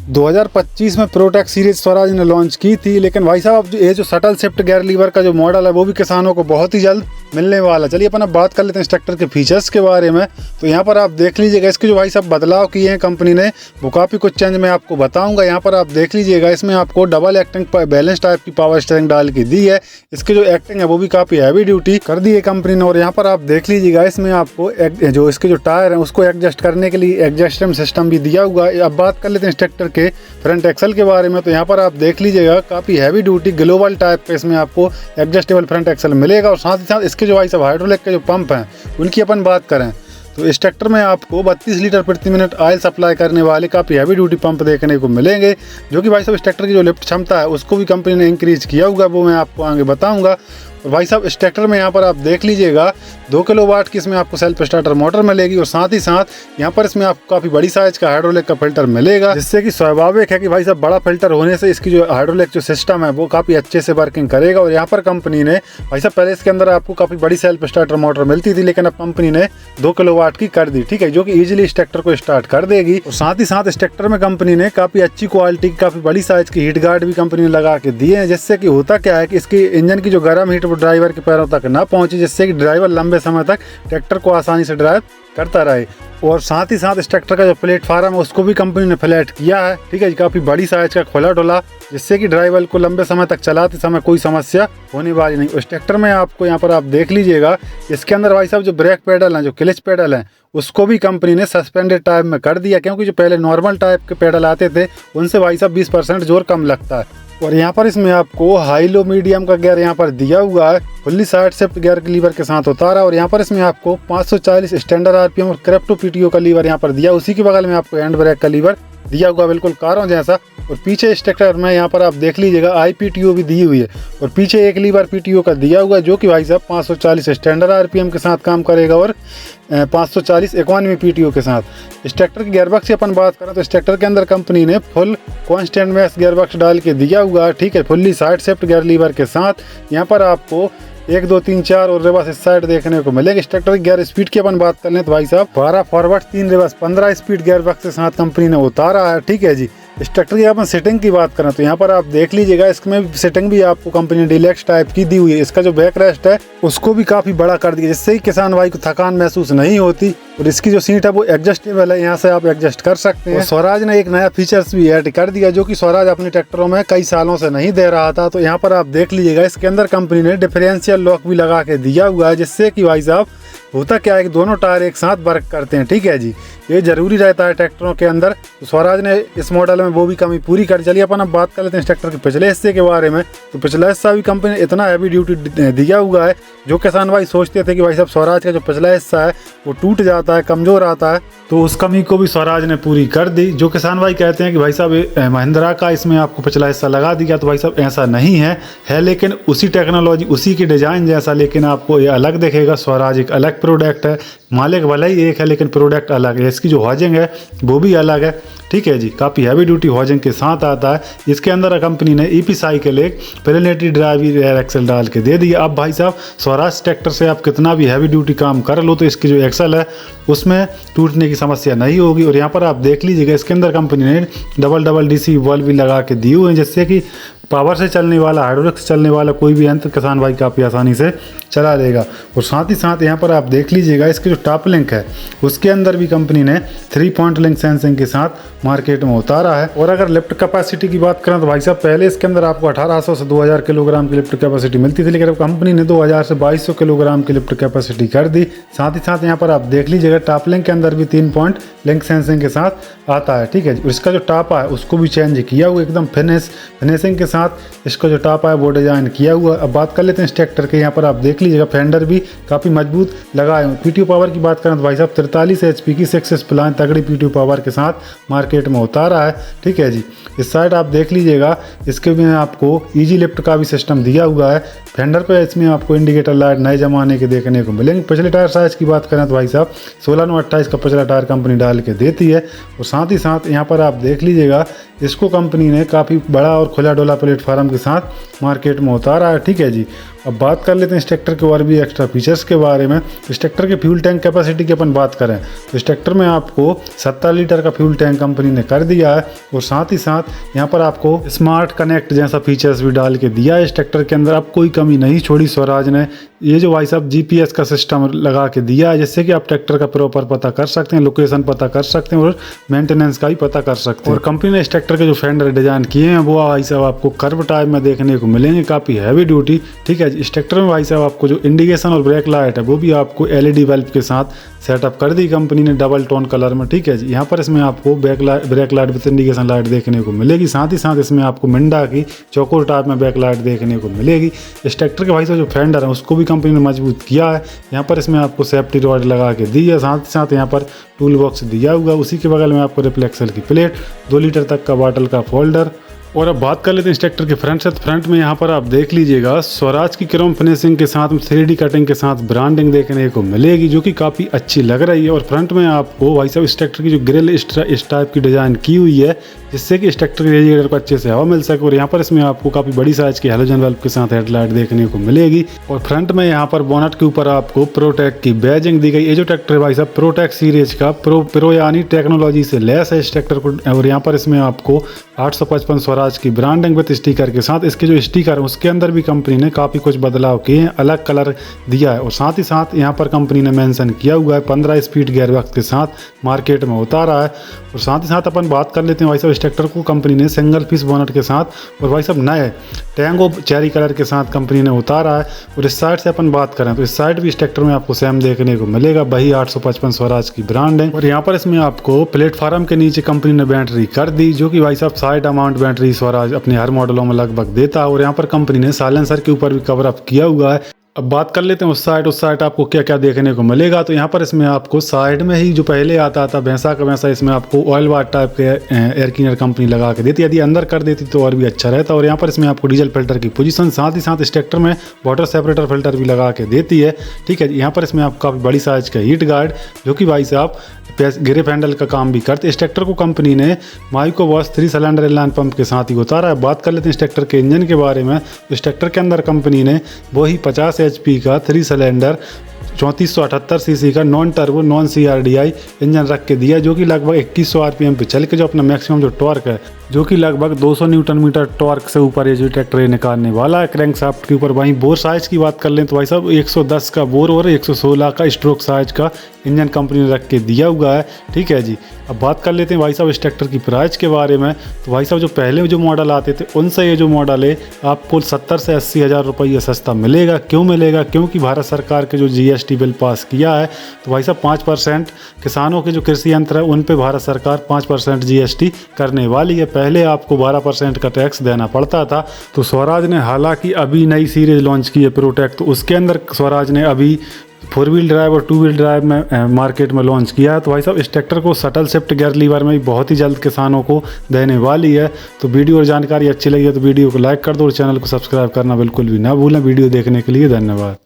2025 में protic series Swaraj ने launch की थी, लेकिन भाई साहब ये जो शटल शिफ्ट गियर लीवर का जो मॉडल है वो भी किसानों को बहुत ही जल्द मिलने वाला है। चलिए अपन अब बात कर लेते हैं इस ट्रैक्टर के फीचर्स के बारे में। तो यहाँ पर आप देख लीजिएगा इसके जो भाई साहब बदलाव किए हैं कंपनी ने वो काफ़ी कुछ चेंज मैं आपको बताऊंगा। यहाँ पर आप देख लीजिएगा इसमें आपको डबल एक्टिंग बैलेंस टाइप की पावर स्टीयरिंग डाल के दी है। इसकी जो एक्टिंग है वो भी काफ़ी हैवी ड्यूटी कर दी है कंपनी ने। और यहाँ पर आप देख लीजिएगा इसमें आपको जो इसके जो टायर हैं उसको एडजस्ट करने के लिए एडजस्टमेंट सिस्टम भी दिया हुआ है। अब बात कर लेते हैं इस ट्रैक्टर के फ्रंट एक्सल के बारे में। तो यहाँ पर आप देख लीजिएगा काफ़ी हैवी ड्यूटी ग्लोबल टाइप का इसमें आपको एडजस्टेबल फ्रंट एक्सल मिलेगा। और साथ ही साथ इसके जो भाई साहब हाइड्रोलिक के जो पंप हैं उनकी अपन बात करें तो इस ट्रैक्टर में आपको 32 लीटर प्रति मिनट ऑयल सप्लाई करने वाले काफ़ी हैवी ड्यूटी पंप देखने को मिलेंगे, जो कि भाई साहब इस ट्रैक्टर की जो लिफ्ट क्षमता है उसको भी कंपनी ने इंक्रीज किया हुआ, वो मैं आपको आगे बताऊंगा। और भाई साहब इस ट्रैक्टर में यहाँ पर आप देख लीजिएगा 2 किलोवाट की इसमें आपको सेल्फ स्टार्टर मोटर मिलेगी। और साथ ही साथ यहाँ पर इसमें आपको काफ़ी बड़ी साइज का हाइड्रोलिक का फिल्टर मिलेगा, जिससे कि स्वाभाविक है कि भाई साहब बड़ा फिल्टर होने से इसकी जो हाइड्रोलिक जो सिस्टम है वो काफ़ी अच्छे से वर्किंग करेगा। और यहाँ पर कंपनी ने भाई साहब पहले इसके अंदर आपको काफ़ी बड़ी सेल्फ स्टार्टर मोटर मिलती थी, लेकिन अब कंपनी ने 2 किलोवाट की कर दी, ठीक है, जो कि ईजिली इस ट्रैक्टर को स्टार्ट कर देगी। और साथ ही साथ इस ट्रैक्टर में कंपनी ने काफ़ी अच्छी क्वालिटी की काफ़ी बड़ी साइज की हीट गार्ड भी कंपनी ने लगा के दिए हैं, जिससे कि होता क्या है कि इसकी इंजन की जो गर्म हीट वो ड्राइवर के पैरों तक ना पहुंचे, जिससे कि ड्राइवर लंबे समय तक ट्रैक्टर को आसानी से ड्राइव करता रहे। और साथ ही साथ इस ट्रैक्टर का जो प्लेटफार्म है उसको भी कंपनी ने फ्लैट किया है, ठीक है जी, काफ़ी बड़ी साइज का खुला डुला, जिससे कि ड्राइवर को लंबे समय तक चलाते समय कोई समस्या होने वाली नहीं। उस ट्रैक्टर में आपको यहाँ पर आप देख लीजिएगा इसके अंदर भाई साहब जो ब्रेक पेडल हैं जो क्लच पेडल हैं उसको भी कंपनी ने सस्पेंडेड टाइप में कर दिया, क्योंकि जो पहले नॉर्मल टाइप के पेडल आते थे उनसे भाई साहब 20% जोर कम लगता है। और यहाँ पर इसमें आपको हाई लो मीडियम का गियर यहाँ पर दिया हुआ है, फुल्ली साइड शिफ्ट गियर के लीवर के साथ उतारा। और यहाँ पर इसमें आपको 540 स्टैंडर्ड आरपीएम और क्रिप्टो पीटीओ का लीवर यहाँ पर दिया, उसी के बगल में आपको हैंड ब्रेक का लीवर दिया हुआ बिल्कुल कारों जैसा। और पीछे इस ट्रैक्टर में यहाँ पर आप देख लीजिएगा IPTO भी दी हुई है, और पीछे एक लीवर PTO का दिया हुआ है, जो कि भाई साहब 540 स्टैंडर्ड आरपीएम के साथ काम करेगा और 540 इकोनॉमी PTO के साथ। इस ट्रैक्टर की गियरबॉक्स की अपन बात करें तो इस ट्रैक्टर के अंदर कंपनी ने फुल कॉन्स्टेंट मैश गियरबॉक्स डाल के दिया हुआ है, ठीक है, fully side shift gear lever के साथ। यहाँ पर आपको 1 2 3 4 और रिवर्स इस साइड देखने को मिलेगा। इस ट्रैक्टर की गियर स्पीड की अपन बात कर लें तो भाई साहब 12 forward 3 reverse 15 speed gear box के साथ कंपनी ने उतारा है, ठीक है जी। इस ट्रैक्टर की अपन सेटिंग की बात करें तो यहाँ पर आप देख लीजिएगा इसमें सेटिंग भी आपको कंपनी ने डिलेक्स टाइप की दी हुई है। इसका जो बैक रेस्ट है उसको भी काफ़ी बड़ा कर दिया, जिससे ही किसान भाई को थकान महसूस नहीं होती। और इसकी जो सीट है वो एडजस्टेबल है, यहाँ से आप एडजस्ट कर सकते हैं। स्वराज ने एक नया फीचर्स भी ऐड कर दिया, जो कि स्वराज अपने ट्रैक्टरों में कई सालों से नहीं दे रहा था। तो यहाँ पर आप देख लीजिएगा इसके अंदर कंपनी ने डिफरेंशियल लॉक भी लगा के दिया हुआ है, जिससे कि भाई साहब होता क्या है कि दोनों टायर एक साथ वर्क करते हैं, ठीक है जी, ये जरूरी रहता है ट्रैक्टरों के अंदर। तो स्वराज ने इस मॉडल में वो भी कमी पूरी कर। चलिए अपन अब बात कर लेते हैं इस ट्रैक्टर के पिछले हिस्से के बारे में। तो पिछला हिस्सा भी कंपनी ने इतना हैवी ड्यूटी दिया हुआ है, जो किसान भाई सोचते थे कि भाई साहब स्वराज का जो पिछला हिस्सा है वो टूट जाता है, कमज़ोर आता है, तो उस कमी को भी स्वराज ने पूरी कर दी। जो किसान भाई कहते हैं कि भाई साहब महिंद्रा का इसमें आपको पिछला हिस्सा लगा दिया, तो भाई साहब ऐसा नहीं है लेकिन उसी टेक्नोलॉजी उसी की डिज़ाइन जैसा, लेकिन आपको ये अलग दिखेगा। स्वराज एक अलग प्रोडक्ट है, मालिक भले ही एक है लेकिन प्रोडक्ट अलग है। इसकी जो हॉजिंग है वो भी अलग है, ठीक है जी, काफ़ी हैवी ड्यूटी हॉजिंग के साथ आता है। इसके अंदर कंपनी ने EP साइकिल एक प्लेनेटरी ड्राइव एयर एक्सल डाल के दे दिया। अब भाई साहब स्वराज ट्रैक्टर से आप कितना भी हैवी ड्यूटी काम कर लो तो इसकी जो एक्सल है उसमें टूटने की समस्या नहीं होगी। और यहाँ पर आप देख लीजिएगा इसके अंदर कंपनी ने डबल DC वॉल्व भी लगा के दिए हुए हैं, जिससे कि पावर से चलने वाला हाइड्रोलिक से चलने वाला कोई भी यंत्र किसान भाई काफ़ी आसानी से चला लेगा। और साथ ही साथ यहाँ पर आप देख लीजिएगा इसके जो टॉप लिंक है उसके अंदर भी कंपनी ने 3 पॉइंट लिंक सेंसिंग के साथ मार्केट में उतारा है। और अगर लिफ्ट कैपेसिटी की बात करें तो भाई साहब पहले इसके अंदर आपको 1800 से 2000 किलोग्राम की लिफ्ट कैपेसिटी मिलती थी, लेकिन अब कंपनी ने 2000 से 2200 किलोग्राम की लिफ्ट कैपेसिटी कर दी। साथ ही साथ यहाँ पर आप देख लीजिएगा टॉप लिंक के अंदर भी 3 पॉइंट लिंक सेंसिंग के साथ आता है, ठीक है। इसका जो टॉप है उसको भी चेंज किया हुआ, एकदम फिनिशिंग के साथ इसका जो टॉप है वो डिजाइन किया हुआ। अब बात कर लेते हैं इस ट्रैक्टर के। यहाँ पर आप देख लीजिएगा फेंडर भी काफ़ी मजबूत लगाए हुए। PTO पावर की बात करें तो भाई साहब 43 HP की 6 प्लान तगड़ी PTO पावर के साथ मार्केट में उतारा है, ठीक है जी। इस साइड आप देख लीजिएगा इसके में आपको ईजी लिफ्ट का भी सिस्टम दिया हुआ है। फेंडर पे इसमें आपको इंडिकेटर लाइट नए जमाने के देखने को मिलेंगे। पिछले टायर साइज की बात करें तो भाई साहब 16/28 का पिछला टायर कंपनी डाल के देती है। और साथ ही साथ यहाँ पर आप देख लीजिएगा इसको कंपनी ने काफ़ी बड़ा और खुला डोला प्लेटफार्म के साथ मार्केट में उतारा है, ठीक है जी। अब बात कर लेते हैं इस ट्रैक्टर के और भी एक्स्ट्रा फीचर्स के बारे में। इस ट्रैक्टर के फ्यूल टैंक कैपेसिटी की अपन बात करें तो इस ट्रैक्टर में आपको 70 लीटर का फ्यूल टैंक कंपनी ने कर दिया है और साथ ही साथ यहाँ पर आपको स्मार्ट कनेक्ट जैसा फीचर्स भी डाल के दिया है। इस ट्रैक्टर के अंदर अब कोई कमी नहीं छोड़ी स्वराज ने। ये जो भाई साहब GPS का सिस्टम लगा के दिया है जिससे कि आप ट्रैक्टर का प्रॉपर पता कर सकते हैं, लोकेशन पता कर सकते हैं और मेंटेनेंस का भी पता कर सकते हैं। और कंपनी ने इस ट्रैक्टर के जो फेंडर डिजाइन किए हैं वो भाई साहब आपको कर्व टाइप में देखने को मिलेंगे, काफ़ी हैवी ड्यूटी। ठीक है, इस ट्रैक्टर में भाई साहब आपको जो इंडिकेशन और ब्रेक लाइट है वो भी आपको LED बल्ब के साथ सेटअप कर दी कंपनी ने डबल टोन कलर में। ठीक है जी, यहाँ पर इसमें आपको brake light with indication light देखने को मिलेगी। साथ ही साथ इसमें आपको मिंडा की चौकोर टाइप में बैक लाइट देखने को मिलेगी। इस ट्रैक्टर के भाई साहब जो फेंडर है उसको भी कंपनी ने मजबूत किया है। यहाँ पर इसमें आपको सेफ्टी रॉड लगा के दी है, साथ ही साथ यहाँ पर टूल बॉक्स दिया हुआ, उसी के बगल में आपको रिफ्लेक्सल की प्लेट, 2 लीटर तक का बॉटल का फोल्डर। और अब बात कर लेते हैं इस ट्रैक्टर के फ्रंट से। फ्रंट में यहाँ पर आप देख लीजिएगा स्वराज की क्रोम फिनिशिंग के साथ 3D कटिंग के साथ ब्रांडिंग देखने को मिलेगी जो कि काफ़ी अच्छी लग रही है। और फ्रंट में आपको भाई साहब इस ट्रैक्टर की जो ग्रिल इस टाइप की डिज़ाइन की हुई है जिससे कि इस ट्रैक्टर के रेडिएटर को अच्छे से हवा मिल सके। और यहाँ पर इसमें आपको काफ़ी बड़ी साइज की हैलोजन बल्ब के साथ हेडलाइट देखने को मिलेगी। और फ्रंट में यहाँ पर बोनट के ऊपर आपको प्रोटेक की बैजिंग दी गई। ये जो ट्रैक्टर है भाई साहब प्रोटेक सीरीज का प्रो यानी टेक्नोलॉजी से लेस है इस ट्रैक्टर को। और यहाँ पर इसमें आपको 855 स्वराज की ब्रांडिंग विद स्टिकर के साथ इसके जो स्टिकर है उसके अंदर भी कंपनी ने काफ़ी कुछ बदलाव किए हैं, अलग कलर दिया है। और साथ ही साथ यहाँ पर कंपनी ने मेंशन किया हुआ है 15 स्पीड गियरबॉक्स के साथ मार्केट में उतारा है। और साथ ही साथ अपन बात कर लेते हैं भाई साहब इस ट्रैक्टर को कंपनी ने सिंगल पीस बोनट के साथ और भाई साहब नए टैंगो चेरी कलर के साथ कंपनी ने उतारा है। और इस साइड से अपन बात करें तो इस साइड भी इस ट्रैक्टर में आपको सेम देखने को मिलेगा, वही 855 स्वराज की ब्रांड है। और यहाँ पर इसमें आपको प्लेटफार्म के नीचे कंपनी ने बैटरी कर दी जो कि भाई साहब साइड अमाउंट बैटरी स्वराज अपने हर मॉडलों में लगभग देता है। और यहाँ पर कंपनी ने साइलेंसर के ऊपर भी कवर अप किया हुआ है। अब बात कर लेते हैं उस साइड आपको क्या क्या देखने को मिलेगा। तो यहाँ पर इसमें आपको साइड में ही जो पहले आता था भैंसा का वैसा इसमें आपको ऑयल वाट टाइप के एयर क्लीनर कंपनी लगा के देती, यदि अंदर कर देती तो और भी अच्छा रहता। और यहाँ पर इसमें आपको डीजल फिल्टर की पोजीशन, साथ ही साथ इस ट्रैक्टर में वाटर सेपरेटर फिल्टर भी लगा के देती है। ठीक है, यहाँ पर इसमें आपको काफ़ी बड़ी साइज का हीट गार्ड जो कि भाई साहब गिरिप हैंडल का काम भी करते। इस ट्रैक्टर को कंपनी ने Mico Bosch 3 cylinder inline pump के साथ ही उतारा है। बात कर लेते हैं इस ट्रैक्टर के इंजन के बारे में। इस ट्रैक्टर के अंदर कंपनी ने वही 50 HP का 3 सिलेंडर 3478 सीसी का non turbo non CRDI engine रख के दिया जो कि लगभग 2100 RPM पे चल के जो अपना मैक्सिमम जो टॉर्क है जो कि लगभग 200 न्यूटन मीटर टॉर्क से ऊपर ये जो ट्रैक्टर निकालने वाला है क्रैंक शाफ्ट के ऊपर। वहीं बोर साइज की बात कर लें तो भाई साहब 110 का बोर और 116 का स्ट्रोक साइज का इंजन कंपनी ने रख के दिया हुआ है। ठीक है जी, अब बात कर लेते हैं भाई साहब इस ट्रैक्टर की प्राइस के बारे में। तो भाई साहब जो पहले जो मॉडल आते थे उनसे ये जो मॉडल है आपको 70 से 80 हज़ार रुपये सस्ता मिलेगा। क्यों मिलेगा? क्योंकि भारत सरकार के जो GST बिल पास किया है तो भाई साहब 5% किसानों के जो कृषि यंत्र है उन पे भारत सरकार 5% GST करने वाली है। पहले आपको 12% का टैक्स देना पड़ता था। तो स्वराज ने हालांकि अभी नई सीरीज लॉन्च की है प्रोटेक, तो उसके अंदर स्वराज ने अभी 4 व्हील ड्राइव और 2 व्हील ड्राइव में मार्केट में लॉन्च किया है। तो भाई साहब इस ट्रैक्टर को शटल शिफ्ट गियर लीवर में भी बहुत ही जल्द किसानों को देने वाली है। तो वीडियो और जानकारी अच्छी लगी है तो वीडियो को लाइक कर दो और चैनल को सब्सक्राइब करना बिल्कुल भी ना भूलें। वीडियो देखने के लिए धन्यवाद।